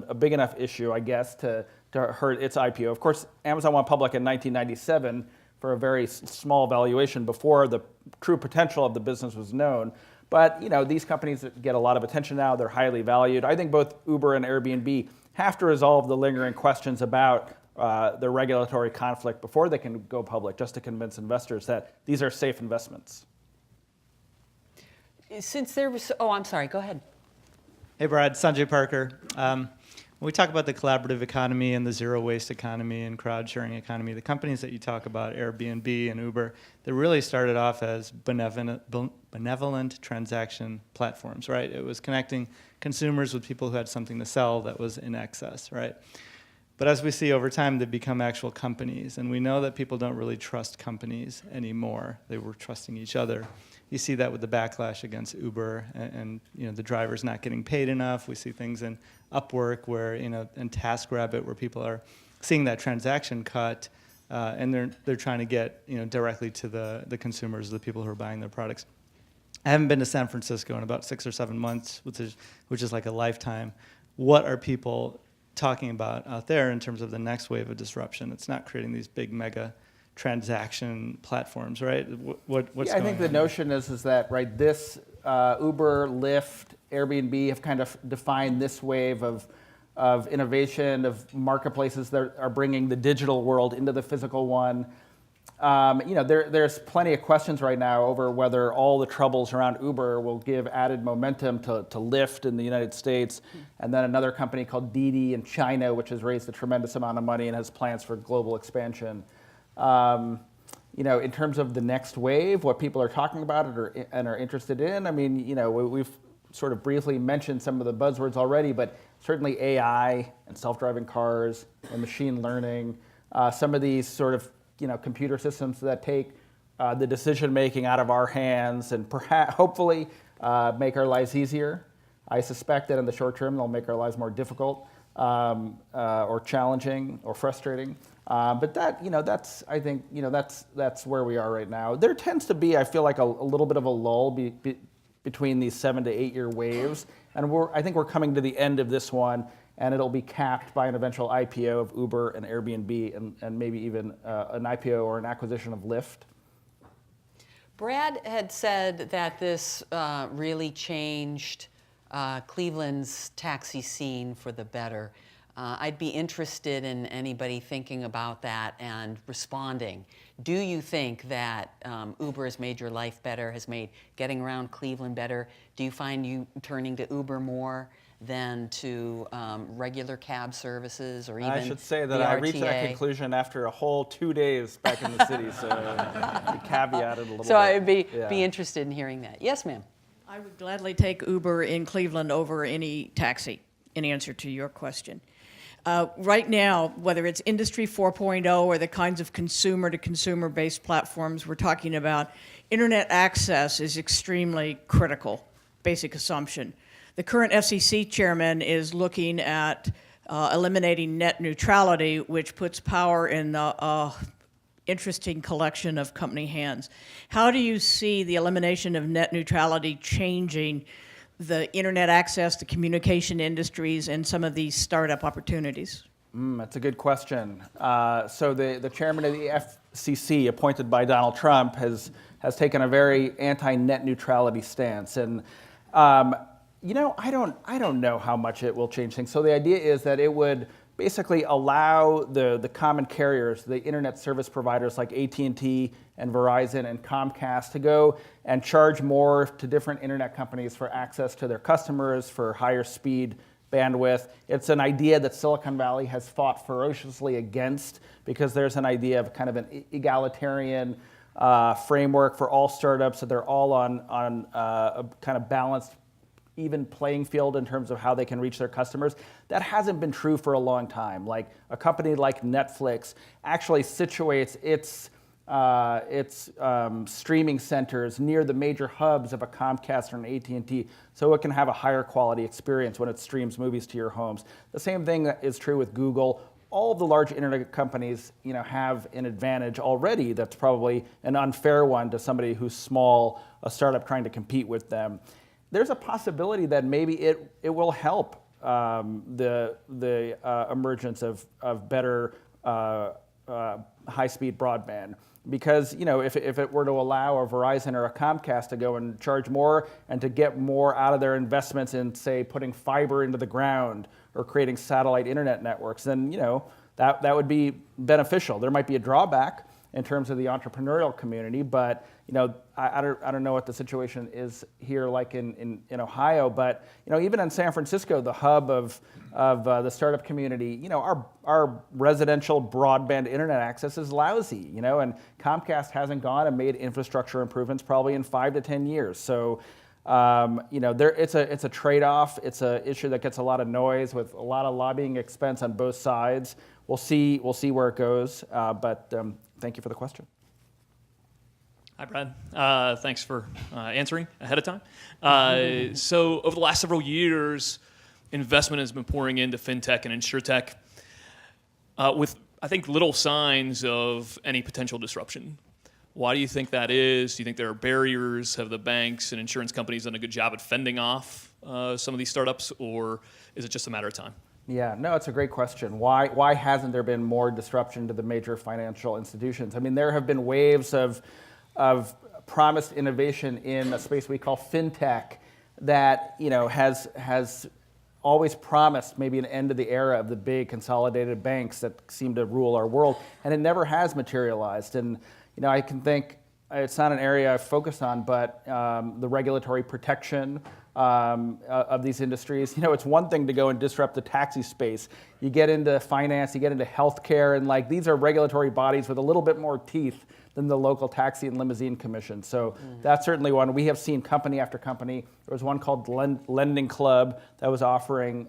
a big enough issue, I guess, to hurt its IPO. Of course, Amazon went public in 1997 for a very small valuation before the true potential of the business was known. But these companies get a lot of attention now. They're highly valued. I think both Uber and Airbnb have to resolve the lingering questions about the regulatory conflict before they can go public, just to convince investors that these are safe investments. Since there was, I'm sorry, go ahead. Hey, Brad, Sanjay Parker. When we talk about the collaborative economy and the zero waste economy and crowd sharing economy, the companies that you talk about, Airbnb and Uber, they really started off as benevolent transaction platforms, right? It was connecting consumers with people who had something to sell that was in excess, right? But as we see over time, they become actual companies, and we know that people don't really trust companies anymore. They were trusting each other. You see that with the backlash against Uber and the drivers not getting paid enough. We see things in Upwork where in TaskRabbit where people are seeing that transaction cut and they're trying to get directly to the consumers, the people who are buying their products. I haven't been to San Francisco in about 6 or 7 months, which is like a lifetime. What are people talking about out there in terms of the next wave of disruption? It's not creating these big mega transaction platforms, right? What's going on? I think the notion is that, right, this Uber, Lyft, Airbnb have kind of defined this wave of innovation, of marketplaces that are bringing the digital world into the physical one. There's plenty of questions right now over whether all the troubles around Uber will give added momentum to Lyft in the United States, and then another company called Didi in China, which has raised a tremendous amount of money and has plans for global expansion. In terms of the next wave, what people are talking about and are interested in, we've sort of briefly mentioned some of the buzzwords already, but certainly AI and self-driving cars and machine learning, some of these sort of computer systems that take the decision-making out of our hands and perhaps, hopefully, make our lives easier. I suspect that in the short term, they'll make our lives more difficult or challenging or frustrating. But that's I think that's where we are right now. There tends to be, I feel like, a little bit of a lull between these 7 to 8 year waves, and I think we're coming to the end of this one, and it'll be capped by an eventual IPO of Uber and Airbnb, and maybe even an IPO or an acquisition of Lyft. Brad had said that this really changed Cleveland's taxi scene for the better. I'd be interested in anybody thinking about that and responding. Do you think that Uber has made your life better, has made getting around Cleveland better? Do you find you turning to Uber more than to regular cab services or even I should say that the I reached that RTA? conclusion after a whole 2 days back in the city, so you caveated a little bit. So I'd be Yeah. interested in hearing that. Yes, ma'am. I would gladly take Uber in Cleveland over any taxi, in answer to your question. Right now, whether it's Industry 4.0 or the kinds of consumer-to-consumer based platforms we're talking about, internet access is extremely critical, basic assumption. The current FCC chairman is looking at eliminating net neutrality, which puts power in the interesting collection of company hands. How do you see the elimination of net neutrality changing the internet access, the communication industries, and some of these startup opportunities? That's a good question. So the chairman of the FCC, appointed by Donald Trump, has taken a very anti-net neutrality stance, and I don't know how much it will change things. So the idea is that it would basically allow the common carriers, the internet service providers like AT&T and Verizon and Comcast, to go and charge more to different internet companies for access to their customers, for higher speed bandwidth. It's an idea that Silicon Valley has fought ferociously against, because there's an idea of kind of an egalitarian framework for all startups, so they're all on a kind of balanced, even playing field in terms of how they can reach their customers. That hasn't been true for a long time. Like a company like Netflix actually situates its streaming centers near the major hubs of a Comcast or an AT&T, so it can have a higher quality experience when it streams movies to your homes. The same thing is true with Google. All of the large internet companies, have an advantage already that's probably an unfair one to somebody who's small, a startup trying to compete with them. There's a possibility that maybe it will help the emergence of better high-speed broadband. Because if it were to allow a Verizon or a Comcast to go and charge more and to get more out of their investments in, say, putting fiber into the ground or creating satellite internet networks, then that would be beneficial. There might be a drawback in terms of the entrepreneurial community, but I don't know what the situation is here, like in Ohio, but even in San Francisco, the hub of the startup community, our residential broadband internet access is lousy, and Comcast hasn't gone and made infrastructure improvements probably in 5 to 10 years. So it's a trade-off. It's an issue that gets a lot of noise with a lot of lobbying expense on both sides. We'll see where it goes, but thank you for the question. Hi, Brad. Thanks for answering ahead of time. So over the last several years, investment has been pouring into fintech and insurtech with, I think, little signs of any potential disruption. Why do you think that is? Do you think there are barriers? Have the banks and insurance companies done a good job at fending off some of these startups, or is it just a matter of time? Yeah, no, it's a great question. Why hasn't there been more disruption to the major financial institutions? I mean, there have been waves of promised innovation in a space we call fintech that has always promised maybe an end to the era of the big consolidated banks that seem to rule our world, and it never has materialized. And I can think it's not an area I've focused on, but the regulatory protection of these industries. It's one thing to go and disrupt the taxi space. You get into finance, you get into healthcare, and these are regulatory bodies with a little bit more teeth than the local taxi and limousine commission. So that's certainly one. We have seen company after company. There was one called Lending Club that was offering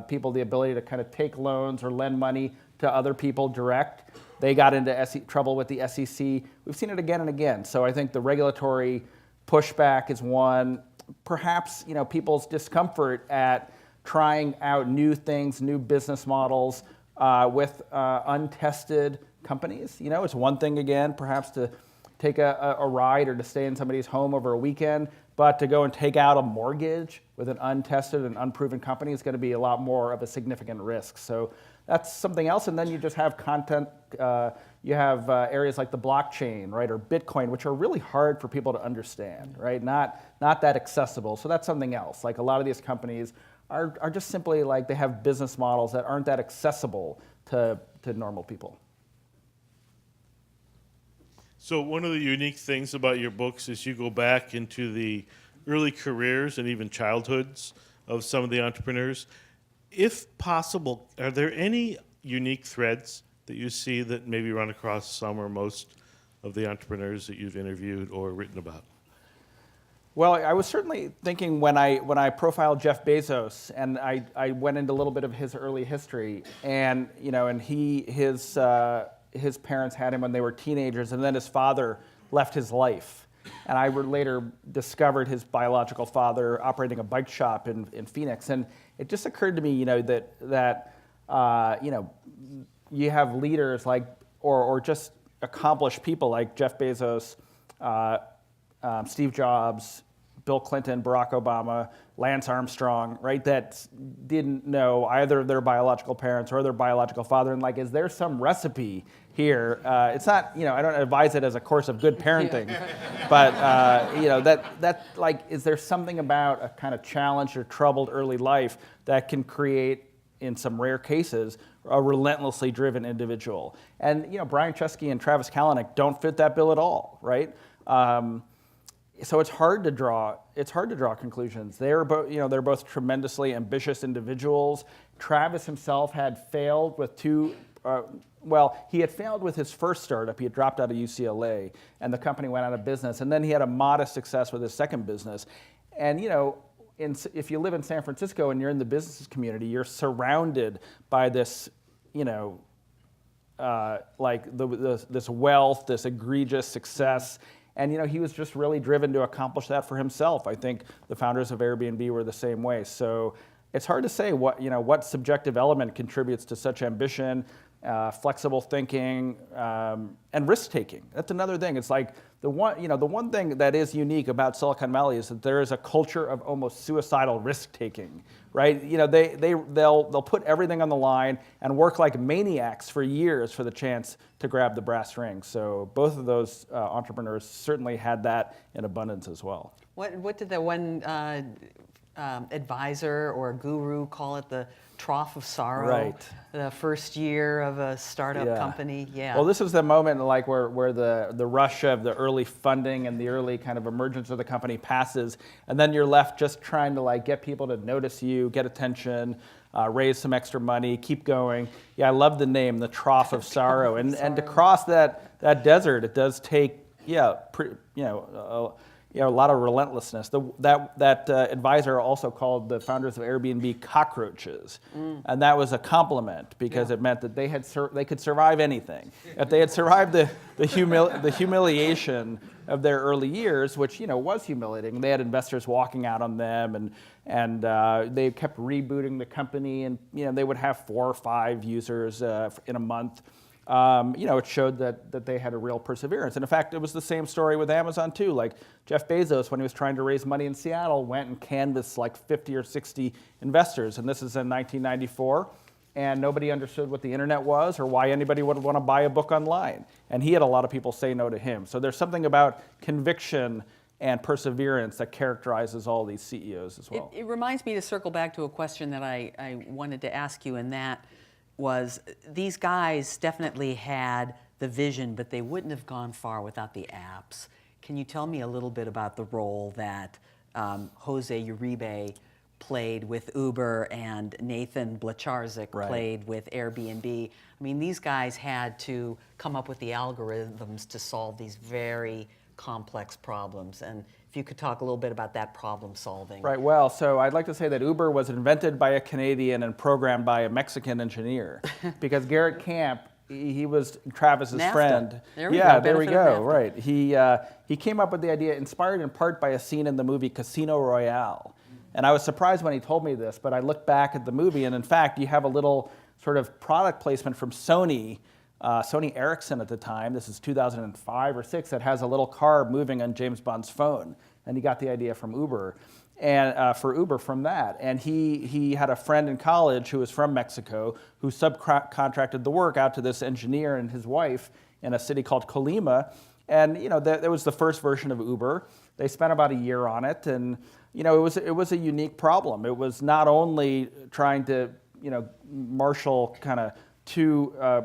people the ability to kind of take loans or lend money to other people direct. They got into trouble with the SEC. We've seen it again and again. So I think the regulatory pushback is one. Perhaps people's discomfort at trying out new things, new business models with untested companies. It's one thing, again, perhaps to take a ride or to stay in somebody's home over a weekend, but to go and take out a mortgage with an untested and unproven company is going to be a lot more of a significant risk. So that's something else. And then you just have content. You have areas like the blockchain, right, or Bitcoin, which are really hard for people to understand, right? Not that accessible. So that's something else. Like a lot of these companies are just simply like they have business models that aren't that accessible to normal people. So one of the unique things about your books is you go back into the early careers and even childhoods of some of the entrepreneurs. If possible, are there any unique threads that you see that maybe run across some or most of the entrepreneurs that you've interviewed or written about? Well, I was certainly thinking when I profiled Jeff Bezos, and I went into a little bit of his early history, and his parents had him when they were teenagers, and then his father left his life. And I later discovered his biological father operating a bike shop in Phoenix, and it just occurred to me, that you have leaders like, or just accomplished people like Jeff Bezos, Steve Jobs, Bill Clinton, Barack Obama, Lance Armstrong, right, that didn't know either of their biological parents or their biological father. And like, is there some recipe here? It's not, I don't advise it as a course of good parenting, but, that like, is there something about a kind of challenged or troubled early life that can create, in some rare cases, a relentlessly driven individual? And, Brian Chesky and Travis Kalanick don't fit that bill at all, right? So it's hard to draw conclusions. They're both tremendously ambitious individuals. Travis himself had failed with he had failed with his first startup. He had dropped out of UCLA, and the company went out of business. And then he had a modest success with his second business. And if you live in San Francisco and you're in the business community, you're surrounded by this, this wealth, this egregious success. And he was just really driven to accomplish that for himself. I think the founders of Airbnb were the same way. So it's hard to say what subjective element contributes to such ambition, flexible thinking, and risk taking. That's another thing. It's like the one thing that is unique about Silicon Valley is that there is a culture of almost suicidal risk taking, right? They'll put everything on the line and work like maniacs for years for the chance to grab the brass ring. So both of those entrepreneurs certainly had that in abundance as well. What did the one advisor or guru call it? The Trough of Sorrow, right? The first year of a startup company. Yeah. Well, this is the moment like where the rush of the early funding and the early kind of emergence of the company passes, and then you're left just trying to like get people to notice you, get attention, raise some extra money, keep going. Yeah, I love the name, the Trough of Sorrow, and to cross that desert, it does take a lot of relentlessness. That advisor also called the founders of Airbnb cockroaches, and that was a compliment because it meant that they could survive anything. If they had survived the humiliation of their early years, which was humiliating, they had investors walking out on them, and they kept rebooting the company, and they would have 4 or 5 users in a month. It showed that they had a real perseverance. And in fact, it was the same story with Amazon too. Like Jeff Bezos, when he was trying to raise money in Seattle, went and canvassed like 50 or 60 investors. And this is in 1994. And nobody understood what the internet was or why anybody would want to buy a book online. And he had a lot of people say no to him. So there's something about conviction and perseverance that characterizes all these CEOs as well. It reminds me to circle back to a question that I wanted to ask you, and that was these guys definitely had the vision, but they wouldn't have gone far without the apps. Can you tell me a little bit about the role that Jose Uribe played with Uber and Nathan Blecharczyk played with Airbnb? I mean, these guys had to come up with the algorithms to solve these very complex problems. And if you could talk a little bit about that problem solving. Right, well, so I'd like to say that Uber was invented by a Canadian and programmed by a Mexican engineer. Because Garrett Camp, he was Travis's friend. There we go. There we go, right. He came up with the idea, inspired in part by a scene in the movie Casino Royale. And I was surprised when he told me this, but I looked back at the movie, and in fact, you have a little sort of product placement from Sony Ericsson at the time, this is 2005 or 6, that has a little car moving on James Bond's phone. And he got the idea from Uber, and for Uber from that. And he had a friend in college who was from Mexico who subcontracted the work out to this engineer and his wife in a city called Colima. And that was the first version of Uber. They spent about a year on it, and it was a unique problem. It was not only trying to, marshal kind of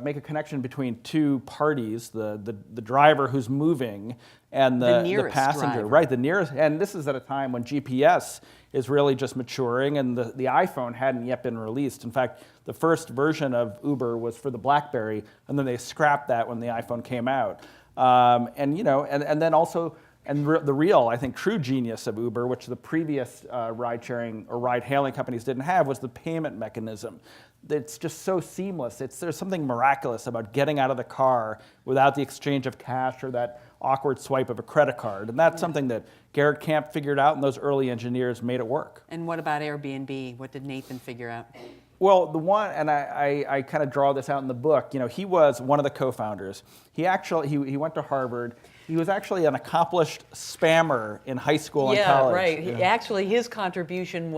make a connection between two parties, the driver who's moving and the nearest passenger, driver. right? The nearest, and this is at a time when GPS is really just maturing, and the iPhone hadn't yet been released. In fact, the first version of Uber was for the BlackBerry, and then they scrapped that when the iPhone came out. And then also. And the real, I think, true genius of Uber, which the previous ride-sharing or ride-hailing companies didn't have, was the payment mechanism. It's just so seamless. There's something miraculous about getting out of the car without the exchange of cash or that awkward swipe of a credit card. And that's something that Garrett Camp figured out, and those early engineers made it work. And what about Airbnb? What did Nathan figure out? Well, the one, and I kind of draw this out in the book, he was one of the co-founders. He went to Harvard. He was actually an accomplished spammer in high school and college. Right. Actually, his contribution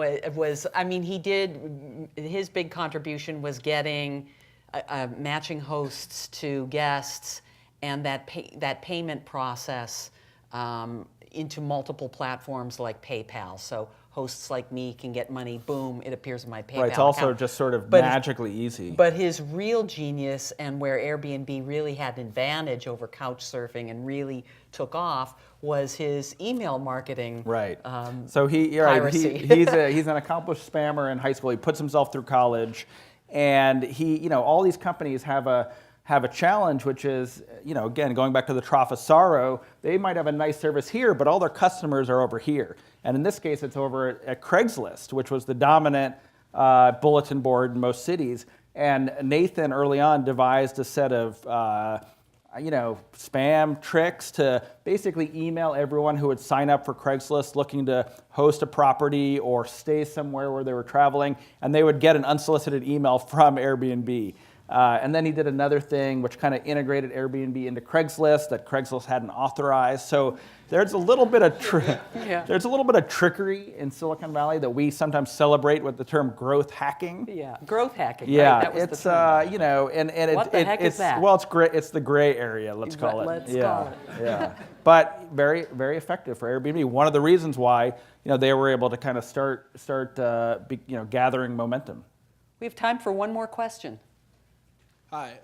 his big contribution was getting matching hosts to guests and that payment process into multiple platforms like PayPal. So hosts like me can get money, boom, it appears in my PayPal Right, it's also account. just sort of magically easy. But his real genius, and where Airbnb really had an advantage over couch surfing and really took off, was his email marketing. Right. So he's an accomplished spammer in high school. He puts himself through college, and all these companies have a challenge, which is, again, going back to the Trough of Sorrow, they might have a nice service here, but all their customers are over here. And in this case, it's over at Craigslist, which was the dominant bulletin board in most cities. And Nathan early on devised a set of spam tricks to basically email everyone who would sign up for Craigslist looking to host a property or stay somewhere where they were traveling, and they would get an unsolicited email from Airbnb. And then he did another thing which kind of integrated Airbnb into Craigslist that Craigslist hadn't authorized. So there's a little bit of trickery in Silicon Valley that we sometimes celebrate with the term growth hacking. Yeah, growth hacking. Yeah, right? That was it's the term. and What the heck is that? Well, it's great. It's the gray area. Let's call it. Let's call it. Yeah, but very very effective for Airbnb. One of the reasons why they were able to kind of start gathering momentum. We have time for one more question. Hi,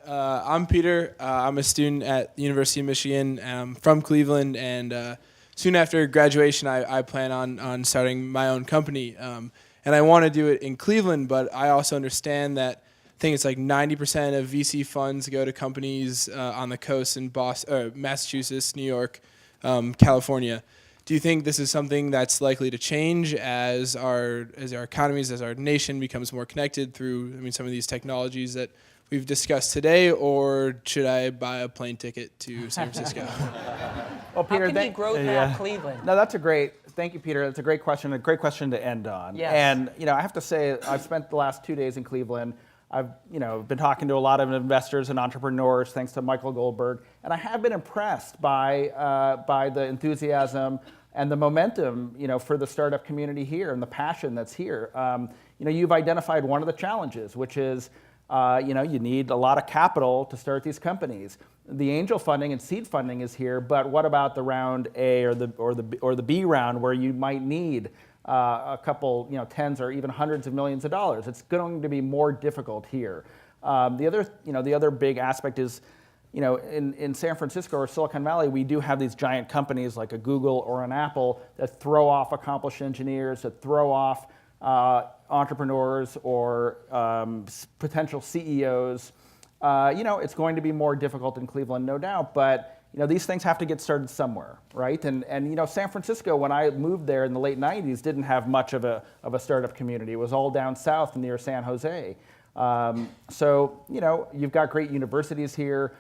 I'm Peter. I'm a student at the University of Michigan. I'm from Cleveland, and soon after graduation, I plan on starting my own company. And I want to do it in Cleveland, but I also understand that I think it's like 90% of VC funds go to companies on the coast in Boston, Massachusetts, New York, California. Do you think this is something that's likely to change as our economies, as our nation becomes more connected through some of these technologies that we've discussed today, or should I buy a plane ticket to San Francisco? Well, Peter, how can you growth hack Cleveland? No, thank you, Peter. That's a great question, to end on. Yes. And I have to say, I've spent the last 2 days in Cleveland. I've been talking to a lot of investors and entrepreneurs, thanks to Michael Goldberg, and I have been impressed by the enthusiasm and the momentum, for the startup community here and the passion that's here. You've identified one of the challenges, which is you need a lot of capital to start these companies. The angel funding and seed funding is here, but what about the round A or the B round, where you might need a couple, tens or even hundreds of millions of dollars? It's going to be more difficult here. The other big aspect is, in San Francisco or Silicon Valley, we do have these giant companies like a Google or an Apple that throw off accomplished engineers, that throw off entrepreneurs or potential CEOs. It's going to be more difficult in Cleveland, no doubt, but these things have to get started somewhere, right? And San Francisco, when I moved there in the late 90s, didn't have much of a startup community. It was all down south near San Jose. So you've got great universities here.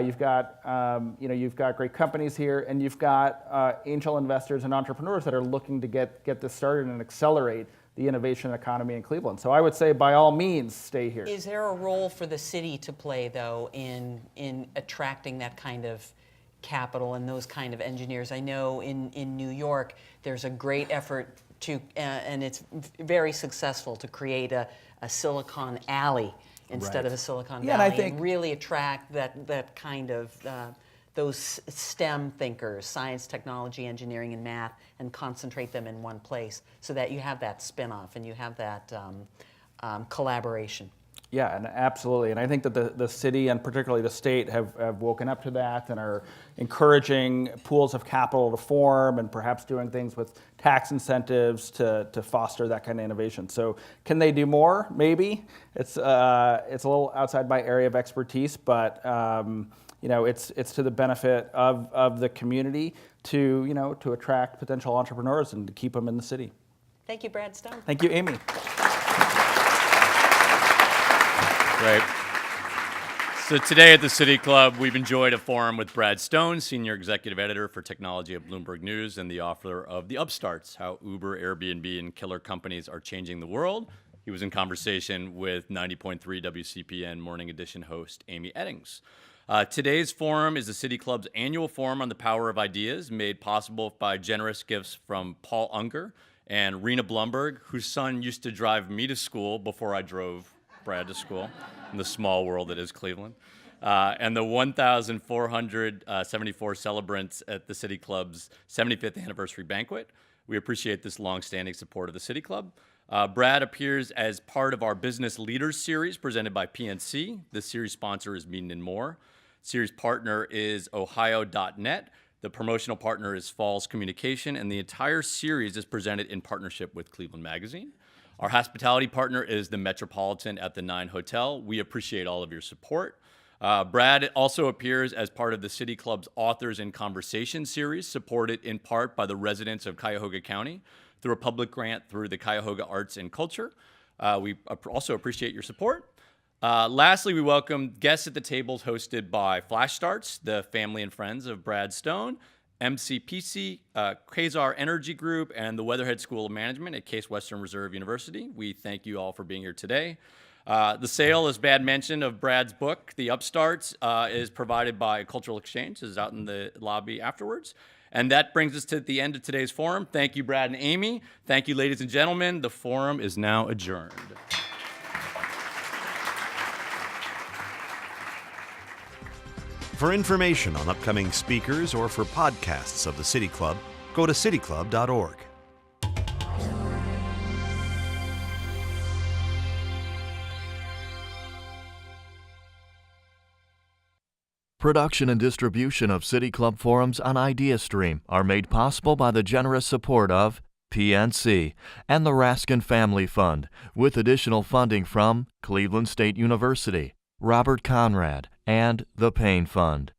You've got great companies here, and you've got angel investors and entrepreneurs that are looking to get this started and accelerate the innovation economy in Cleveland. So I would say, by all means, stay here. Is there a role for the city to play, though, in attracting that kind of capital and those kind of engineers? I know in New York, there's a great effort to, and it's very successful, to create a Silicon Alley instead of a Silicon Valley, and I think really attract that kind of those STEM thinkers, science, technology, engineering, and math, and concentrate them in one place so that you have that spin-off and you have that collaboration. Yeah, and absolutely. And I think that the city and particularly the state have woken up to that and are encouraging pools of capital to form and perhaps doing things with tax incentives to foster that kind of innovation. So can they do more? Maybe. It's a little outside my area of expertise, but it's to the benefit of the community to attract potential entrepreneurs and to keep them in the city. Thank you, Brad Stone. Thank you, Amy. Great. So today at the City Club, we've enjoyed a forum with Brad Stone, Senior Executive Editor for Technology at Bloomberg News and the author of The Upstarts, How Uber, Airbnb, and Killer Companies Are Changing the World. He was in conversation with 90.3 WCPN Morning Edition host Amy Eddings. Today's forum is the City Club's annual forum on the power of ideas, made possible by generous gifts from Paul Unger and Rena Blumberg, whose son used to drive me to school before I drove Brad to school in the small world that is Cleveland, and the 1,474 celebrants at the City Club's 75th anniversary banquet. We appreciate this long-standing support of the City Club. Brad appears as part of our Business Leaders series presented by PNC. The series sponsor is Meaden & More. Series partner is Ohio.net. The promotional partner is Falls Communication, and the entire series is presented in partnership with Cleveland Magazine. Our hospitality partner is the Metropolitan at the 9 Hotel. We appreciate all of your support. Brad also appears as part of the City Club's Authors in Conversation series, supported in part by the residents of Cuyahoga County through a public grant through the Cuyahoga Arts and Culture. We also appreciate your support. Lastly, we welcome guests at the tables hosted by Flash Starts, the family and friends of Brad Stone, MCPC, Quasar Energy Group, and the Weatherhead School of Management at Case Western Reserve University. We thank you all for being here today. The sale, as Brad mentioned, of Brad's book, The Upstarts, is provided by Cultural Exchange. This is out in the lobby afterwards. And that brings us to the end of today's forum. Thank you, Brad and Amy. Thank you, ladies and gentlemen. The forum is now adjourned. For information on upcoming speakers or for podcasts of the City Club, go to cityclub.org. Production and distribution of City Club forums on ideastream are made possible by the generous support of PNC and the Raskin Family Fund, with additional funding from Cleveland State University, Robert Conrad, and the Payne Fund.